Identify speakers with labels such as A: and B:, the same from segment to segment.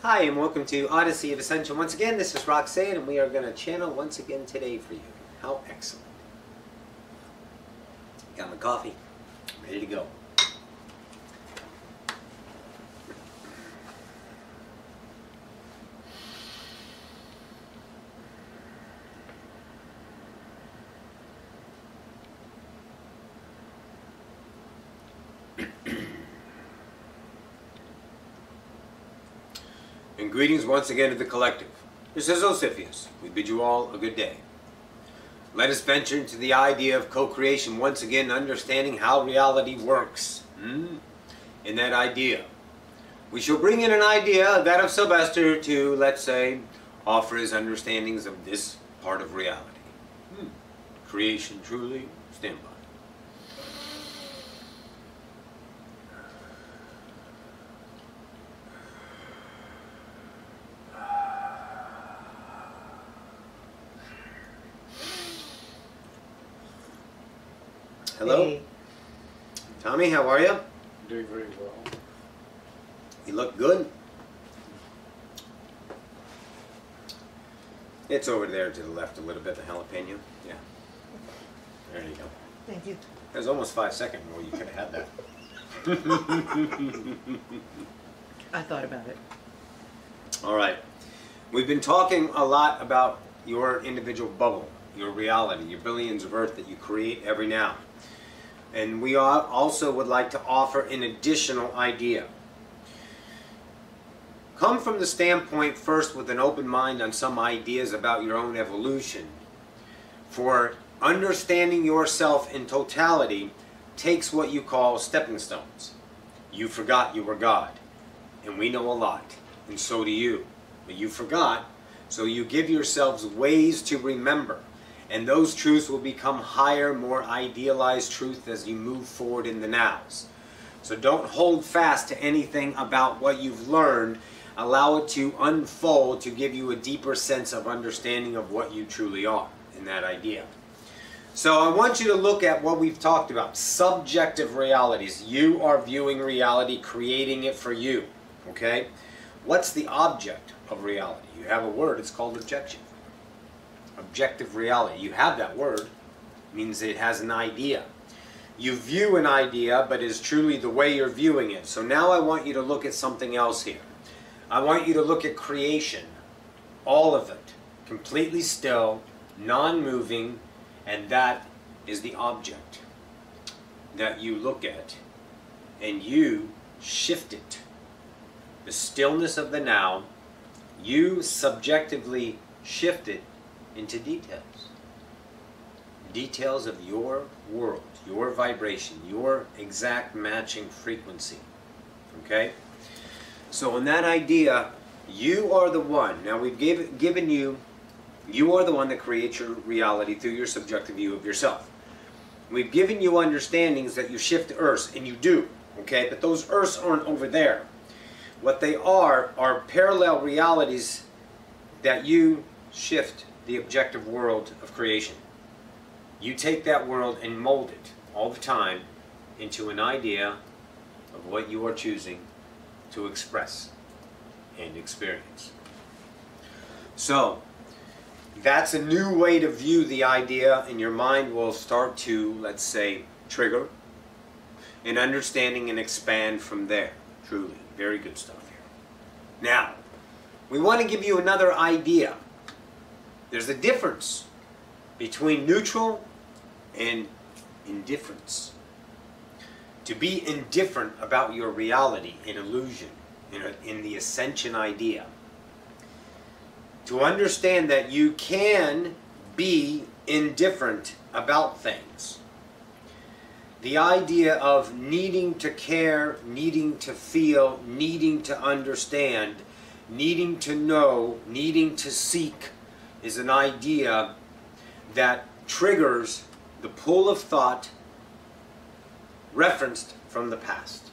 A: Hi, and welcome to Odyssey of Ascension. Once again, this is Roxanne, and we are going to channel once again today for you. How excellent. Got my coffee. Ready to go. And greetings once again to the collective. This is Ocyphius. We bid you all a good day. Let us venture into the idea of co-creation once again, understanding how reality works. In that idea, we shall bring in an idea, that of Sylvester, to, let's say, offer his understandings of this part of reality. Creation truly, stand by. Hello?
B: Hey.
A: Tommy, how are you?
B: Doing very well.
A: You look good. It's over there to the left a little bit, the jalapeno. Yeah. There you go.
B: Thank you.
A: There's almost 5 seconds more. You could have had that.
B: I thought about it.
A: All right. We've been talking a lot about your individual bubble, your reality, your billions of Earth that you create every now. And we also would like to offer an additional idea. Come from the standpoint first with an open mind on some ideas about your own evolution. For understanding yourself in totality takes what you call stepping stones. You forgot you were God, and we know a lot, and so do you. But you forgot, so you give yourselves ways to remember. And those truths will become higher, more idealized truth as you move forward in the nows. So don't hold fast to anything about what you've learned. Allow it to unfold to give you a deeper sense of understanding of what you truly are in that idea. So I want you to look at what we've talked about. Subjective realities. You are viewing reality, creating it for you. Okay? What's the object of reality? You have a word, it's called objection. Objective reality. You have that word. It means it has an idea. You view an idea, but is truly the way you're viewing it. So now I want you to look at something else here. I want you to look at creation. All of it. Completely still, non-moving, and that is the object that you look at. And you shift it. The stillness of the now, you subjectively shift it into details. Details of your world, your vibration, your exact matching frequency. Okay? So in that idea, you are the one. Now we've given you, you are the one that creates your reality through your subjective view of yourself. We've given you understandings that you shift earths, and you do. Okay? But those earths aren't over there. What they are parallel realities that you shift the objective world of creation. You take that world and mold it all the time into an idea of what you are choosing to express and experience. So that's a new way to view the idea, and your mind will start to, let's say, trigger and understanding and expand from there. Truly, very good stuff here. Now, we want to give you another idea. There's a difference between neutral and indifference. To be indifferent about your reality in illusion, in the ascension idea. To understand that you can be indifferent about things. The idea of needing to care, needing to feel, needing to understand, needing to know, needing to seek, is an idea that triggers the pool of thought referenced from the past.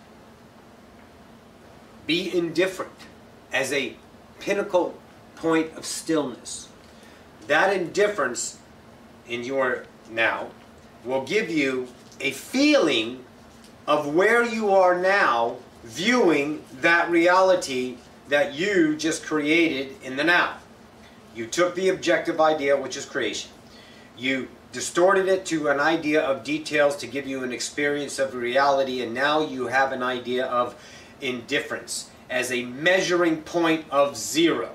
A: Be indifferent as a pinnacle point of stillness. That indifference in your now will give you a feeling of where you are now viewing that reality that you just created in the now. You took the objective idea, which is creation. You distorted it to an idea of details to give you an experience of reality, and now you have an idea of indifference as a measuring point of zero.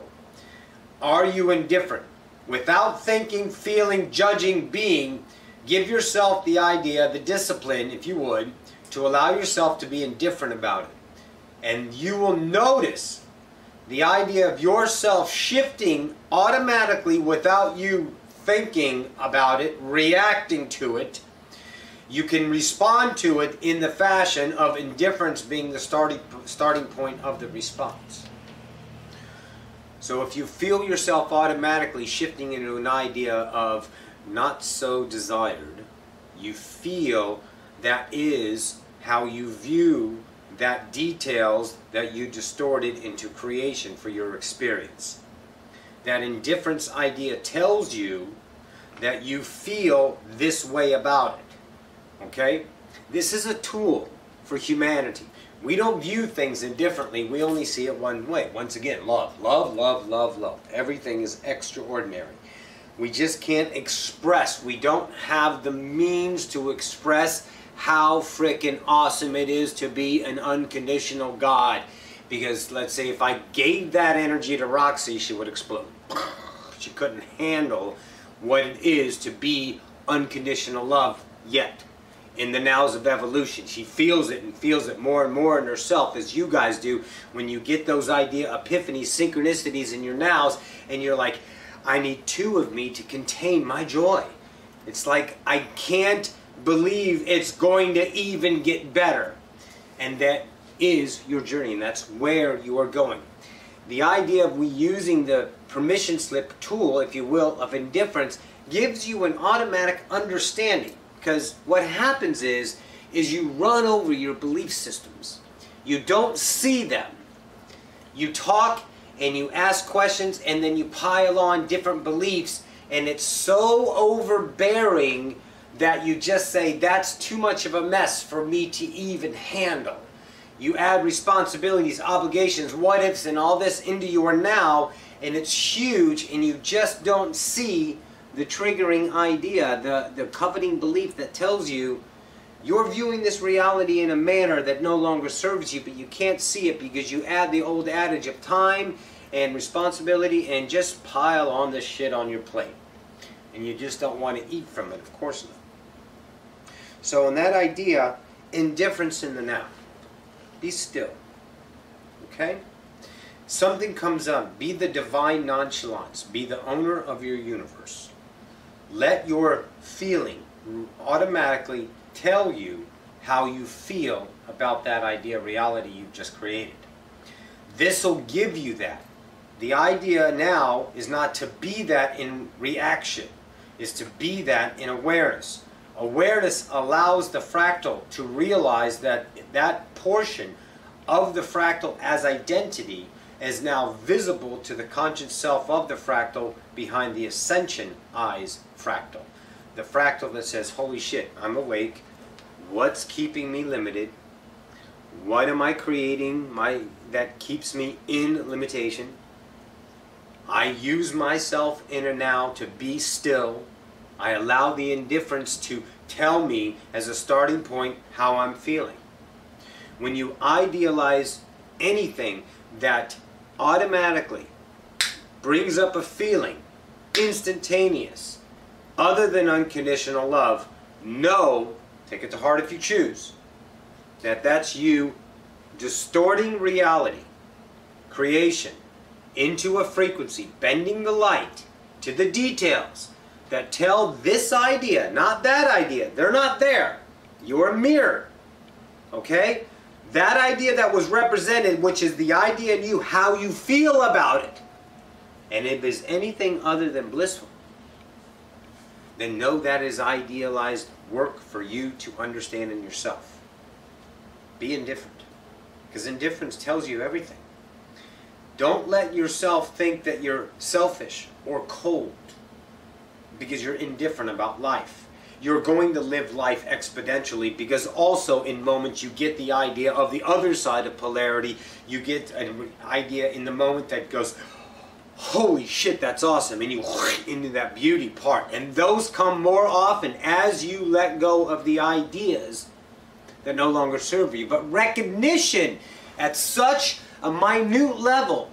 A: Are you indifferent? Without thinking, feeling, judging, being, give yourself the idea, the discipline, if you would, to allow yourself to be indifferent about it. And you will notice the idea of yourself shifting automatically without you thinking about it, reacting to it. You can respond to it in the fashion of indifference being the starting point of the response. So if you feel yourself automatically shifting into an idea of not so desired, you feel that is how you view that details that you distorted into creation for your experience. That indifference idea tells you that you feel this way about it. Okay? This is a tool for humanity. We don't view things indifferently. We only see it one way. Once again, love. Love, love, love, love. Everything is extraordinary. We just can't express. We don't have the means to express how frickin' awesome it is to be an unconditional God. Because let's say if I gave that energy to Roxy, she would explode. She couldn't handle what it is to be unconditional love yet. In the nows of evolution, she feels it and feels it more and more in herself, as you guys do when you get those idea epiphanies, synchronicities in your nows, and you're like, I need two of me to contain my joy. It's like I can't believe it's going to even get better. And that is your journey, and that's where you are going. The idea of we using the permission slip tool, if you will, of indifference gives you an automatic understanding. Because what happens is you run over your belief systems. You don't see them. You talk and you ask questions and then you pile on different beliefs, and it's so overbearing that you just say, that's too much of a mess for me to even handle. You add responsibilities, obligations, what ifs, and all this into your now, and it's huge, and you just don't see the triggering idea, the coveting belief that tells you you're viewing this reality in a manner that no longer serves you, but you can't see it because you add the old adage of time and responsibility and just pile on this shit on your plate. And you just don't want to eat from it, of course not. So in that idea, indifference in the now. Be still. Okay? Something comes up. Be the divine nonchalance. Be the owner of your universe. Let your feeling automatically tell you how you feel about that idea reality you've just created. This will give you that. The idea now is not to be that in reaction, is to be that in awareness. Awareness allows the fractal to realize that that portion of the fractal as identity is now visible to the conscious self of the fractal behind the ascension eyes fractal. The fractal that says, holy shit, I'm awake. What's keeping me limited? What am I creating that keeps me in limitation? I use myself in a now to be still. I allow the indifference to tell me as a starting point how I'm feeling. When you idealize anything that automatically brings up a feeling, instantaneous, other than unconditional love, know, take it to heart if you choose, that that's you distorting reality, creation, into a frequency, bending the light to the details that tell this idea, not that idea. They're not there. You're a mirror. Okay? That idea that was represented, which is the idea in you, how you feel about it. And if it's anything other than blissful, then know that is idealized work for you to understand in yourself. Be indifferent. Because indifference tells you everything. Don't let yourself think that you're selfish or cold because you're indifferent about life. you're going to live life exponentially, because also in moments you get the idea of the other side of polarity. You get an idea in the moment that goes, holy shit, that's awesome, and you into that beauty part. And those come more often as you let go of the ideas that no longer serve you. But recognition at such a minute level,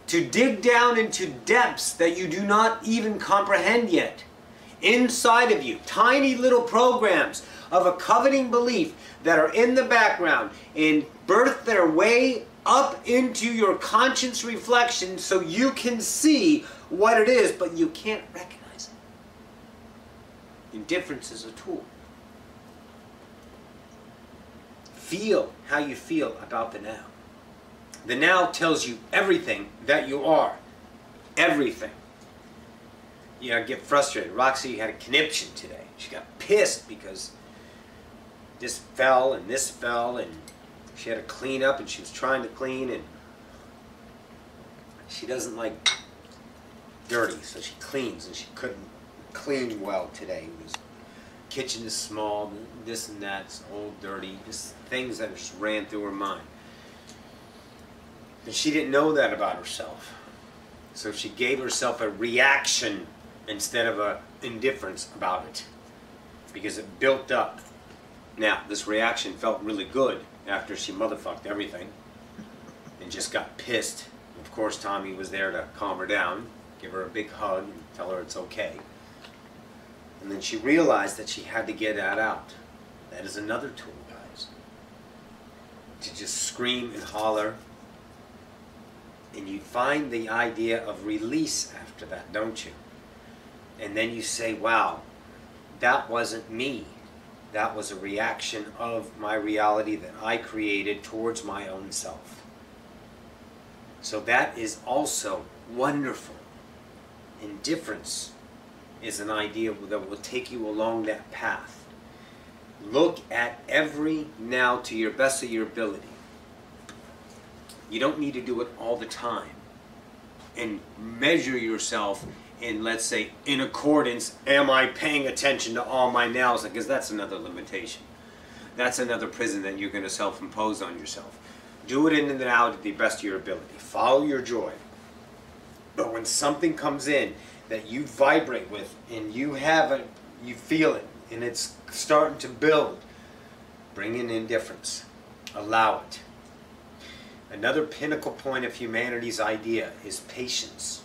A: to dig down into depths that you do not even comprehend yet, inside of you, tiny little programs of a coveting belief that are in the background and birth their way up into your conscious reflection so you can see what it is, but you can't recognize it. Indifference is a tool. Feel how you feel about the now. The now tells you everything that you are. Everything. You know, get frustrated. Roxy had a conniption today. She got pissed because this fell and this fell, and she had to clean up, and she was trying to clean, and she doesn't like dirty, so she cleans, and she couldn't clean well today. It was, kitchen is small, this and that, it's all dirty, just things that just ran through her mind. And she didn't know that about herself. So she gave herself a reaction instead of an indifference about it, because it built up. Now, this reaction felt really good after she motherfucked everything and just got pissed. Of course, Tommy was there to calm her down, give her a big hug and tell her it's okay. And then she realized that she had to get that out. That is another tool, guys. To just scream and holler. And you find the idea of release after that, don't you? And then you say, wow, that wasn't me. That was a reaction of my reality that I created towards my own self. So that is also wonderful. Indifference is an idea that will take you along that path. Look at every now to your best of your ability. You don't need to do it all the time. And measure yourself in, let's say, in accordance, am I paying attention to all my nows? Because that's another limitation. That's another prison that you're going to self-impose on yourself. Do it in and out to the best of your ability. Follow your joy. But when something comes in that you vibrate with, and you have it, you feel it, and it's starting to build, bring in indifference. Allow it. Another pinnacle point of humanity's idea is patience.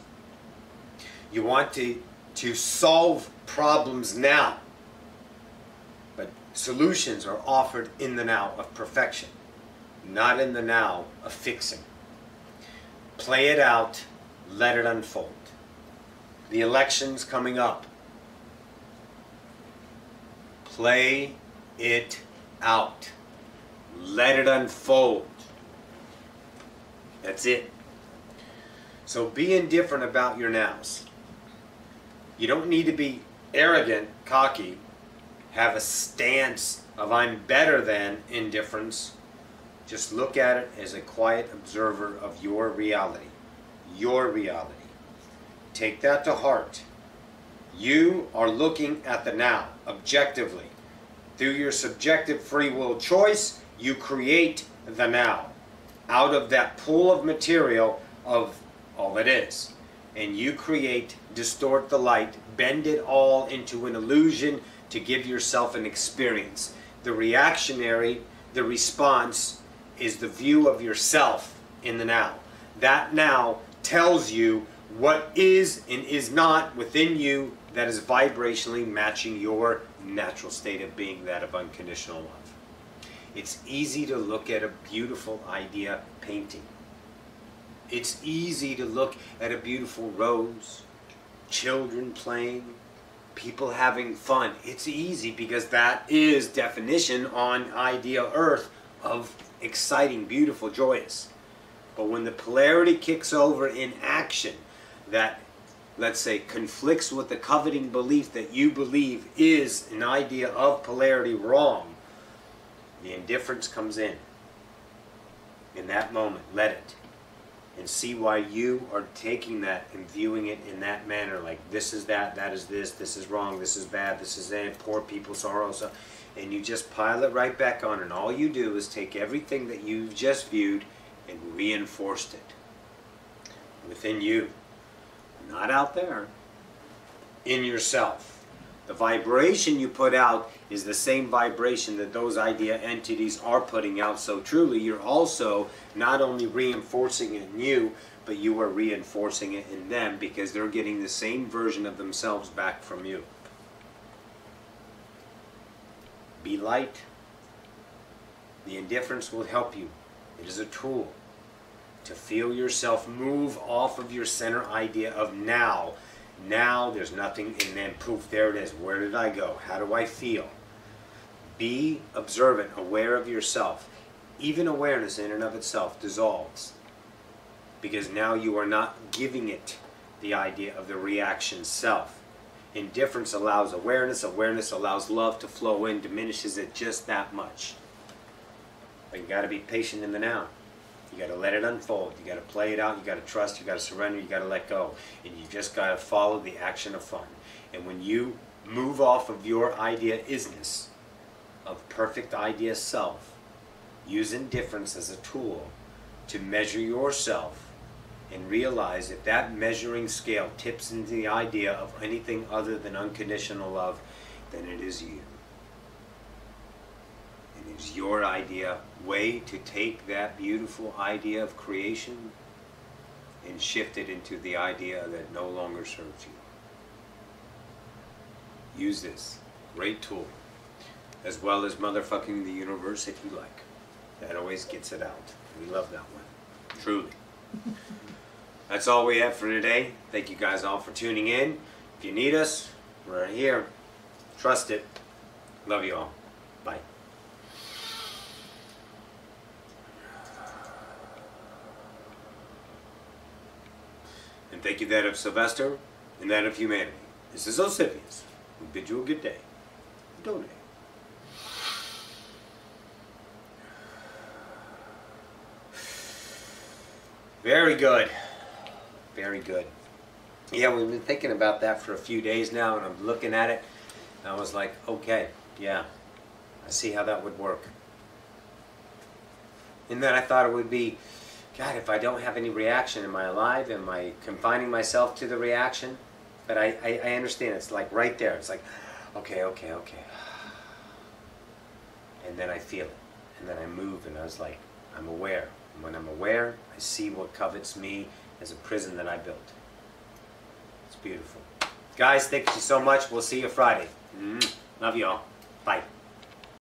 A: You want to solve problems now, but solutions are offered in the now of perfection, not in the now of fixing. Play it out, let it unfold. The election's coming up. Play it out. Let it unfold. That's it. So be indifferent about your nows. You don't need to be arrogant, cocky, have a stance of I'm better than indifference. Just look at it as a quiet observer of your reality. Your reality. Take that to heart. You are looking at the now, objectively. Through your subjective free will choice, you create the now. Out of that pool of material of all it is. And you create, distort the light, bend it all into an illusion to give yourself an experience. The reactionary, the response, is the view of yourself in the now. That now tells you what is and is not within you that is vibrationally matching your natural state of being, that of unconditional love. It's easy to look at a beautiful idea painting. It's easy to look at a beautiful rose, children playing, people having fun. It's easy because that is definition on idea earth of exciting, beautiful, joyous. But when the polarity kicks over in action that, let's say, conflicts with the coveting belief that you believe is an idea of polarity wrong, the indifference comes in. In that moment, let it. and see why you are taking that and viewing it in that manner, like this is that, that is this is wrong, this is bad, this is that, poor people, sorrow, so, and you just pile it right back on, and all you do is take everything that you've just viewed and reinforced it within you, not out there, in yourself. The vibration you put out is the same vibration that those idea entities are putting out. So truly, you're also not only reinforcing it in you, but you are reinforcing it in them, because they're getting the same version of themselves back from you. Be light. The indifference will help you. It is a tool to feel yourself move off of your center idea of now. Now there's nothing, and then poof, there it is. Where did I go? How do I feel? Be observant, aware of yourself. Even awareness in and of itself dissolves, because now you are not giving it the idea of the reaction self. Indifference allows awareness. Awareness allows love to flow in, diminishes it just that much. But you got to be patient in the now. You got to let it unfold. You got to play it out. You got to trust. You got to surrender. You got to let go. And you just got to follow the action of fun. And when you move off of your idea isness, of perfect idea self, use indifference as a tool to measure yourself, and realize if that measuring scale tips into the idea of anything other than unconditional love, then it is you. It is your idea, way to take that beautiful idea of creation and shift it into the idea that no longer serves you. Use this great tool, as well as motherfucking the universe if you like. That always gets it out. We love that one, truly. That's all we have for today. Thank you guys all for tuning in. If you need us, we're here. Trust it. Love you all. Bye. And thank you that of Sylvester and that of humanity. This is Ocyphius. We bid you a good day. Donate. Very good. Very good. Yeah, we've been thinking about that for a few days now, and I'm looking at it, and I was like, okay, yeah, I see how that would work. And then I thought it would be, God, if I don't have any reaction, am I alive? Am I confining myself to the reaction? But I understand, it's like right there. It's like, okay. And then I feel it. And then I move, and I was like, I'm aware. And when I'm aware, I see what covets me as a prison that I built. It's beautiful. Guys, thank you so much. We'll see you Friday. Love you all. Bye.